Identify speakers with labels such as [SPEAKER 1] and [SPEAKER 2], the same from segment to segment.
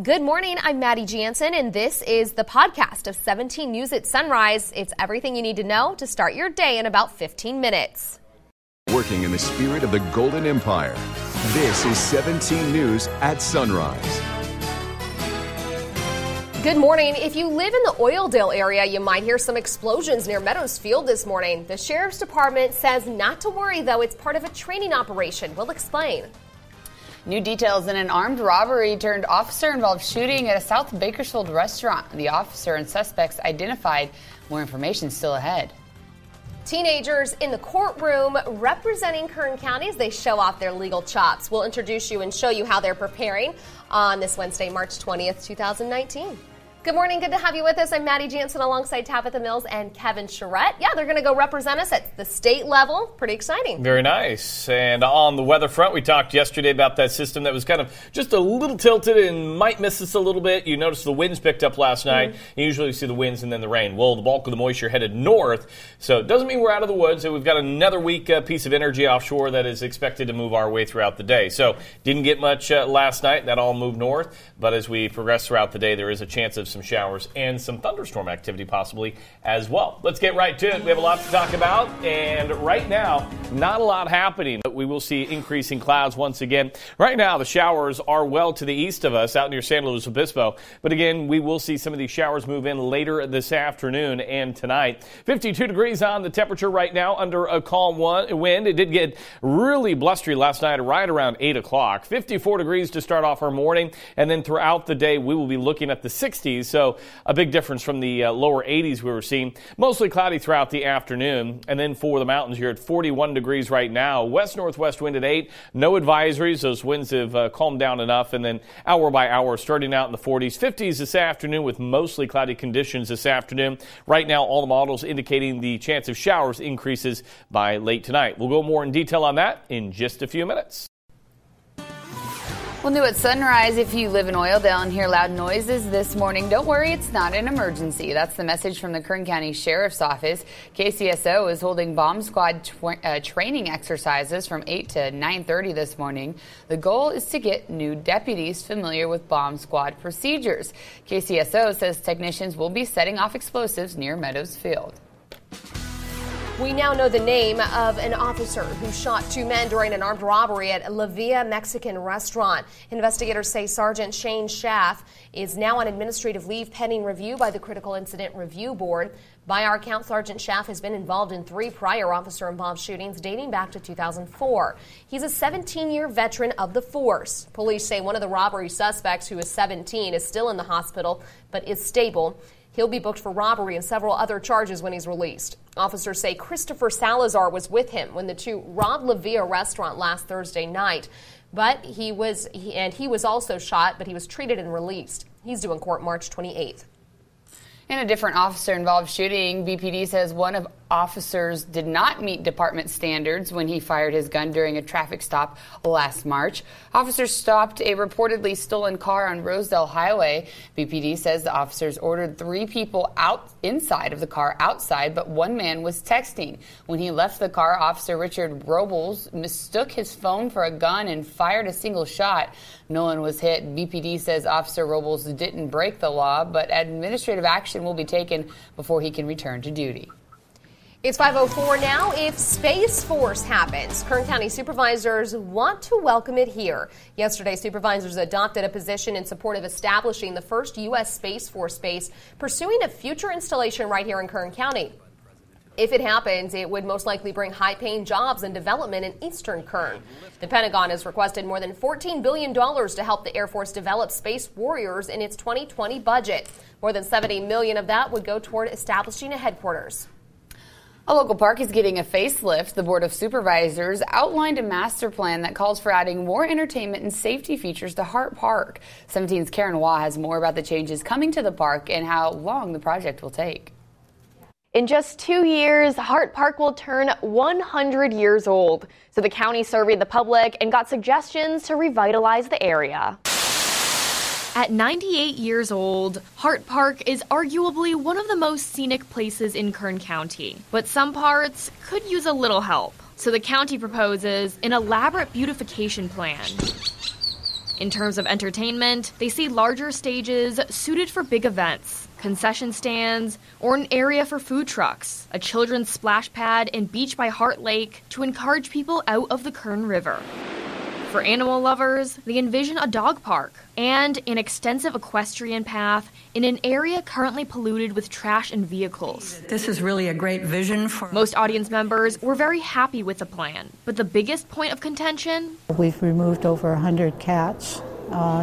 [SPEAKER 1] Good morning, I'm Maddie Jansen, and this is the podcast of 17 News at Sunrise. It's everything you need to know to start your day in about 15 minutes.
[SPEAKER 2] Working in the spirit of the Golden Empire, this is 17 News at Sunrise.
[SPEAKER 1] Good morning. If you live in the Oildale area, you might hear some explosions near Meadows Field this morning. The Sheriff's Department says not to worry, though. It's part of a training operation. We'll explain.
[SPEAKER 3] New details in an armed robbery turned officer-involved shooting at a South Bakersfield restaurant. The officer and suspects identified. More information still ahead.
[SPEAKER 1] Teenagers in the courtroom representing Kern County as they show off their legal chops. We'll introduce you and show you how they're preparing on this Wednesday, March 20th, 2019. Good morning. Good to have you with us. I'm Maddie Jansen alongside Tabitha Mills and Kevin Charette. Yeah, they're going to go represent us at the state level. Pretty exciting.
[SPEAKER 4] Very nice. And on the weather front, we talked yesterday about that system that was kind of just a little tilted and might miss us a little bit. You noticed the winds picked up last night. You usually see the winds and then the rain. Well, the bulk of the moisture headed north, so it doesn't mean we're out of the woods. So we've got another weak piece of energy offshore that is expected to move our way throughout the day. So didn't get much last night. That all moved north. But as we progress throughout the day, there is a chance of some showers and some thunderstorm activity possibly as well. Let's get right to it. We have a lot to talk about, and right now, not a lot happening, but we will see increasing clouds once again. Right now, the showers are well to the east of us out near San Luis Obispo, but again, we will see some of these showers move in later this afternoon and tonight. 52 degrees on the temperature right now under a calm wind. It did get really blustery last night right around 8 o'clock. 54 degrees to start off our morning, and then throughout the day, we will be looking at the 60s, so a big difference from the lower 80s we were seeing. Mostly cloudy throughout the afternoon. And then for the mountains, you're at 41 degrees right now. West-northwest wind at 8. No advisories. Those winds have calmed down enough. And then hour by hour, starting out in the 40s, 50s this afternoon with mostly cloudy conditions this afternoon. Right now, all the models indicating the chance of showers increases by late tonight. We'll go more in detail on that in just a few minutes.
[SPEAKER 3] Well, new at Sunrise, if you live in Oildale and hear loud noises this morning, don't worry, it's not an emergency. That's the message from the Kern County Sheriff's Office. KCSO is holding bomb squad training exercises from 8 to 9:30 this morning. The goal is to get new deputies familiar with bomb squad procedures. KCSO says technicians will be setting off explosives near Meadows Field.
[SPEAKER 1] We now know the name of an officer who shot two men during an armed robbery at La Villa Mexican restaurant. Investigators say Sergeant Shane Schaff is now on administrative leave pending review by the Critical Incident Review Board. By our count, Sergeant Schaff has been involved in 3 prior officer-involved shootings dating back to 2004. He's a 17-year veteran of the force. Police say one of the robbery suspects, who is 17, is still in the hospital but is stable. He'll be booked for robbery and several other charges when he's released. Officers say Christopher Salazar was with him when the two robbed La Villa restaurant last Thursday night. But he was also shot, but he was treated and released. He's due in court March 28th.
[SPEAKER 3] In a different officer-involved shooting, BPD says one of officers did not meet department standards when he fired his gun during a traffic stop last March. Officers stopped a reportedly stolen car on Rosedale Highway. BPD says the officers ordered 3 people inside of the car outside, but one man was texting. When he left the car, Officer Richard Robles mistook his phone for a gun and fired a single shot. No one was hit. BPD says Officer Robles didn't break the law, but administrative action will be taken before he can return to duty.
[SPEAKER 1] It's 5:04 now. If Space Force happens, Kern County supervisors want to welcome it here. Yesterday, supervisors adopted a position in support of establishing the first U.S. Space Force base, pursuing a future installation right here in Kern County. If it happens, it would most likely bring high-paying jobs and development in eastern Kern. The Pentagon has requested more than $14 billion to help the Air Force develop space warriors in its 2020 budget. More than $70 million of that would go toward establishing a headquarters.
[SPEAKER 3] A local park is getting a facelift. The Board of Supervisors outlined a master plan that calls for adding more entertainment and safety features to Hart Park. 17's Karen Waugh has more about the changes coming to the park and how long the project will take.
[SPEAKER 5] In just 2 years, Hart Park will turn 100 years old. So the county surveyed the public and got suggestions to revitalize the area.
[SPEAKER 6] At 98 years old, Hart Park is arguably one of the most scenic places in Kern County, but some parts could use a little help. So the county proposes an elaborate beautification plan. In terms of entertainment, they see larger stages suited for big events, concession stands, or an area for food trucks, a children's splash pad and beach by Hart Lake to encourage people out of the Kern River. For animal lovers, they envision a dog park and an extensive equestrian path in an area currently polluted with trash and vehicles.
[SPEAKER 7] This is really a great vision for...
[SPEAKER 6] Most audience members were very happy with the plan, but the biggest point of contention?
[SPEAKER 8] We've removed over 100 cats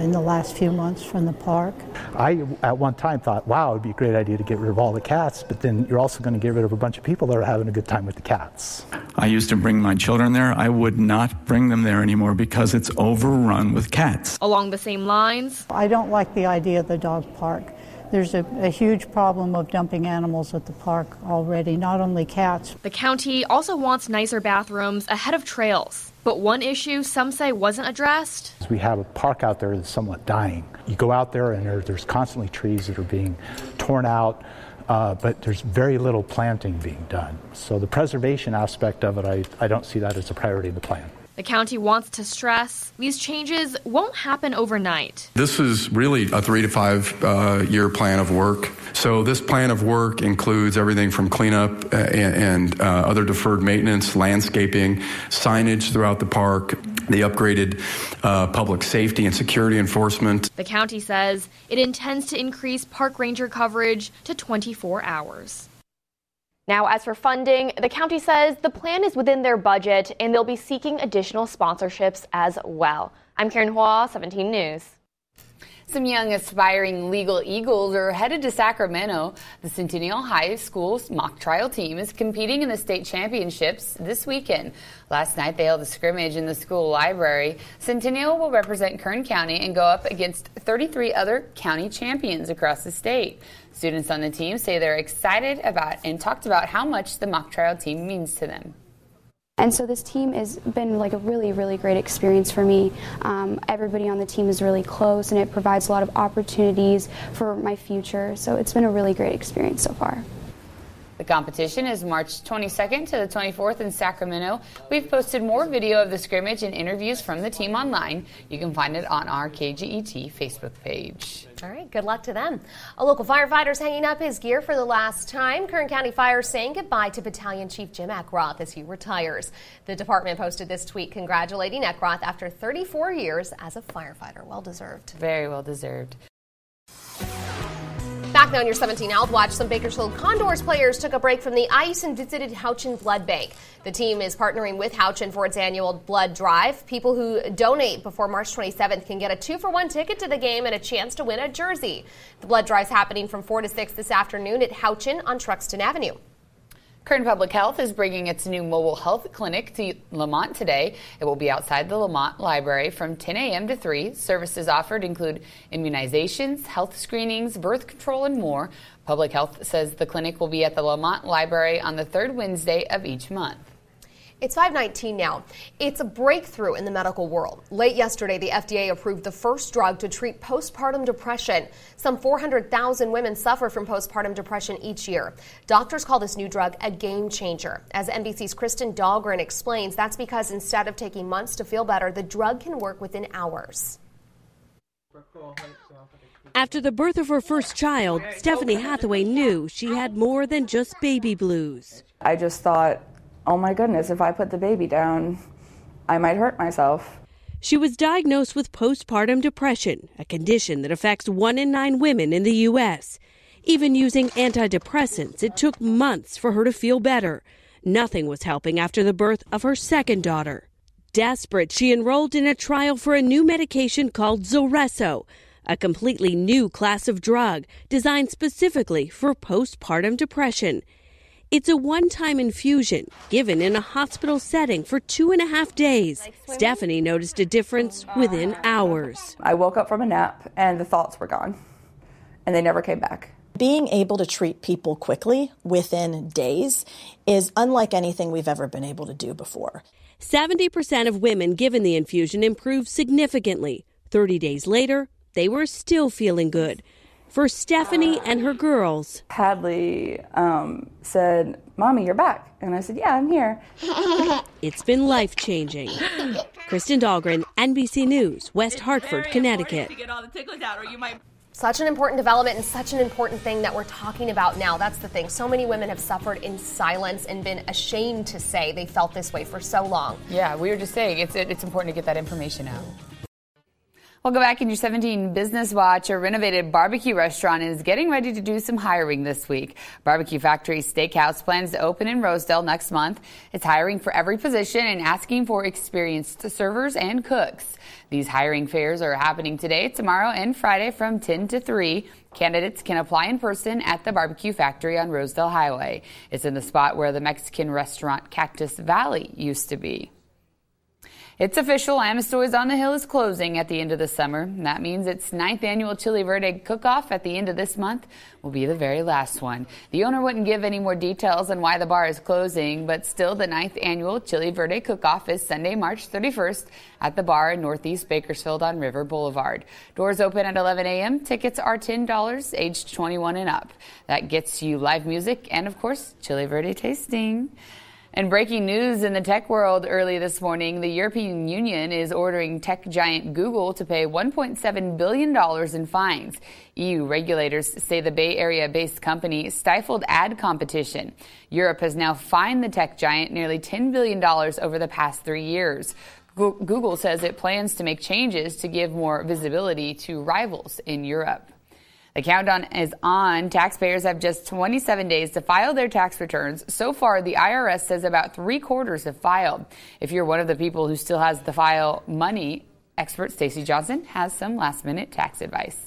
[SPEAKER 8] in the last few months from the park.
[SPEAKER 9] I, at one time, thought, wow, it would be a great idea to get rid of all the cats, but then you're also going to get rid of a bunch of people that are having a good time with the cats.
[SPEAKER 10] I used to bring my children there. I would not bring them there anymore because it's overrun with cats.
[SPEAKER 6] Along the same lines,
[SPEAKER 8] I don't like the idea of the dog park. There's a huge problem of dumping animals at the park already, not only cats.
[SPEAKER 6] The county also wants nicer bathrooms ahead of trails. But one issue some say wasn't addressed.
[SPEAKER 9] We have a park out there that's somewhat dying. You go out there and there's constantly trees that are being torn out, but there's very little planting being done. So the preservation aspect of it, I don't see that as a priority in the plan.
[SPEAKER 6] The county wants to stress these changes won't happen overnight.
[SPEAKER 11] This is really a 3 to 5 year plan of work. So this plan of work includes everything from cleanup and other deferred maintenance, landscaping, signage throughout the park, the upgraded public safety and security enforcement.
[SPEAKER 6] The county says it intends to increase park ranger coverage to 24 hours.
[SPEAKER 5] Now, as for funding, the county says the plan is within their budget and they'll be seeking additional sponsorships as well. I'm Karen Hua, 17 News.
[SPEAKER 3] Some young aspiring legal eagles are headed to Sacramento. The Centennial High School's mock trial team is competing in the state championships this weekend. Last night, they held a scrimmage in the school library. Centennial will represent Kern County and go up against 33 other county champions across the state. Students on the team say they're excited about and talked about how much the mock trial team means to them.
[SPEAKER 12] And so this team has been like a really, really great experience for me. Everybody on the team is really close and it provides a lot of opportunities for my future. So it's been a really great experience so far.
[SPEAKER 3] The competition is March 22nd to the 24th in Sacramento. We've posted more video of the scrimmage and interviews from the team online. You can find it on our KGET Facebook page.
[SPEAKER 1] All right, good luck to them. A local firefighter is hanging up his gear for the last time. Kern County Fire saying goodbye to Battalion Chief Jim Eckroth as he retires. The department posted this tweet congratulating Eckroth after 34 years as a firefighter. Well deserved.
[SPEAKER 3] Very well deserved.
[SPEAKER 1] Back now on your 17 Health Watch, some Bakersfield Condors players took a break from the ice and visited Houchin Blood Bank. The team is partnering with Houchin for its annual blood drive. People who donate before March 27th can get a 2-for-1 ticket to the game and a chance to win a jersey. The blood drive is happening from 4 to 6 this afternoon at Houchin on Truxton Avenue.
[SPEAKER 3] Kern Public Health is bringing its new mobile health clinic to Lamont today. It will be outside the Lamont Library from 10 a.m. to 3. Services offered include immunizations, health screenings, birth control, and more. Public Health says the clinic will be at the Lamont Library on the third Wednesday of each month.
[SPEAKER 1] It's 5:19 now. It's a breakthrough in the medical world. Late yesterday, the FDA approved the first drug to treat postpartum depression. Some 400,000 women suffer from postpartum depression each year. Doctors call this new drug a game changer. As NBC's Kristen Dahlgren explains, that's because instead of taking months to feel better, the drug can work within hours.
[SPEAKER 13] After the birth of her first child, Stephanie Hathaway knew she had more than just baby blues.
[SPEAKER 14] I just thought, oh my goodness, if I put the baby down, I might hurt myself.
[SPEAKER 13] She was diagnosed with postpartum depression, a condition that affects 1 in 9 women in the U.S. Even using antidepressants, it took months for her to feel better. Nothing was helping after the birth of her second daughter. Desperate, she enrolled in a trial for a new medication called Zulresso, a completely new class of drug designed specifically for postpartum depression. It's a one-time infusion given in a hospital setting for 2.5 days. Stephanie noticed a difference within hours.
[SPEAKER 14] I woke up from a nap and the thoughts were gone, and they never came back.
[SPEAKER 15] Being able to treat people quickly within days is unlike anything we've ever been able to do before.
[SPEAKER 13] 70% of women given the infusion improved significantly. 30 days later, they were still feeling good. For Stephanie and her girls,
[SPEAKER 14] Hadley said, "Mommy, you're back." And I said, "Yeah, I'm here."
[SPEAKER 13] It's been life-changing. Kristen Dahlgren, NBC News, West Hartford, Connecticut.
[SPEAKER 1] To get all the tickles out, or you might. Such an important development and such an important thing that we're talking about now. That's the thing. So many women have suffered in silence and been ashamed to say they felt this way for so long.
[SPEAKER 3] Yeah, we were just saying it's important to get that information out. We'll go back in your 17 Business Watch. A renovated barbecue restaurant is getting ready to do some hiring this week. Barbecue Factory Steakhouse plans to open in Rosedale next month. It's hiring for every position and asking for experienced servers and cooks. These hiring fairs are happening today, tomorrow, and Friday from 10 to 3. Candidates can apply in person at the Barbecue Factory on Rosedale Highway. It's in the spot where the Mexican restaurant Cactus Valley used to be. It's official. Amistoy's on the Hill is closing at the end of the summer. That means its 9th annual Chili Verde cook-off at the end of this month will be the very last one. The owner wouldn't give any more details on why the bar is closing, but still the 9th annual Chili Verde cook-off is Sunday, March 31st at the bar in Northeast Bakersfield on River Boulevard. Doors open at 11 a.m. Tickets are $10, aged 21 and up. That gets you live music and, of course, Chili Verde tasting. And breaking news in the tech world early this morning, the European Union is ordering tech giant Google to pay $1.7 billion in fines. EU regulators say the Bay Area-based company stifled ad competition. Europe has now fined the tech giant nearly $10 billion over the past 3 years. Google says it plans to make changes to give more visibility to rivals in Europe. The countdown is on. Taxpayers have just 27 days to file their tax returns. So far, the IRS says about 3/4 have filed. If you're one of the people who still has to file money, expert Stacey Johnson has some last-minute tax advice.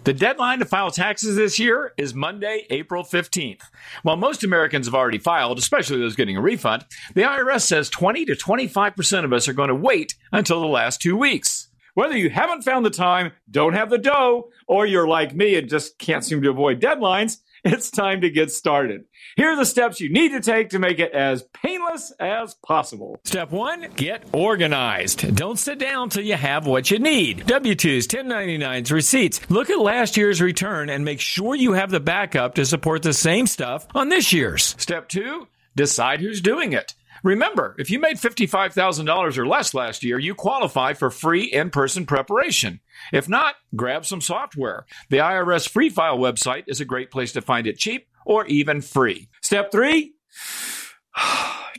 [SPEAKER 16] The deadline to file taxes this year is Monday, April 15th. While most Americans have already filed, especially those getting a refund, the IRS says 20 to 25% of us are going to wait until the last 2 weeks. Whether you haven't found the time, don't have the dough, or you're like me and just can't seem to avoid deadlines, it's time to get started. Here are the steps you need to take to make it as painless as possible.
[SPEAKER 17] Step 1, get organized. Don't sit down till you have what you need. W-2s, 1099s, receipts. Look at last year's return and make sure you have the backup to support the same stuff on this year's.
[SPEAKER 16] Step 2, decide who's doing it. Remember, if you made $55,000 or less last year, you qualify for free in-person preparation. If not, grab some software. The IRS Free File website is a great place to find it cheap or even free. Step 3,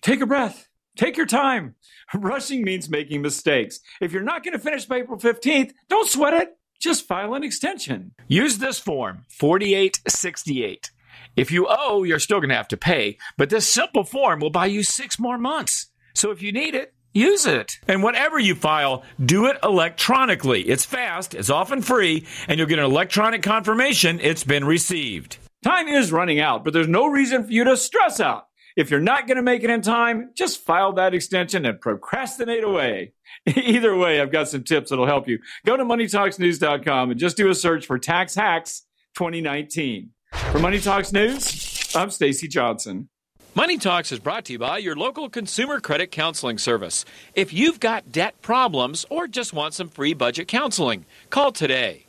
[SPEAKER 16] take a breath. Take your time. Rushing means making mistakes. If you're not going to finish by April 15th, don't sweat it. Just file an extension. Use this form, 4868. If you owe, you're still going to have to pay, but this simple form will buy you 6 more months. So if you need it, use it.
[SPEAKER 17] And whatever you file, do it electronically. It's fast, it's often free, and you'll get an electronic confirmation it's been received.
[SPEAKER 16] Time is running out, but there's no reason for you to stress out. If you're not going to make it in time, just file that extension and procrastinate away. Either way, I've got some tips that'll help you. Go to MoneyTalksNews.com and just do a search for Tax Hacks 2019. For Money Talks News, I'm Stacey Johnson.
[SPEAKER 17] Money Talks is brought to you by your local consumer credit counseling service. If you've got debt problems or just want some free budget counseling, call today.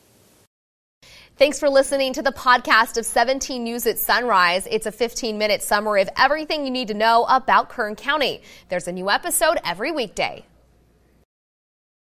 [SPEAKER 1] Thanks for listening to the podcast of 17 News at Sunrise. It's a 15-minute summary of everything you need to know about Kern County. There's a new episode every weekday.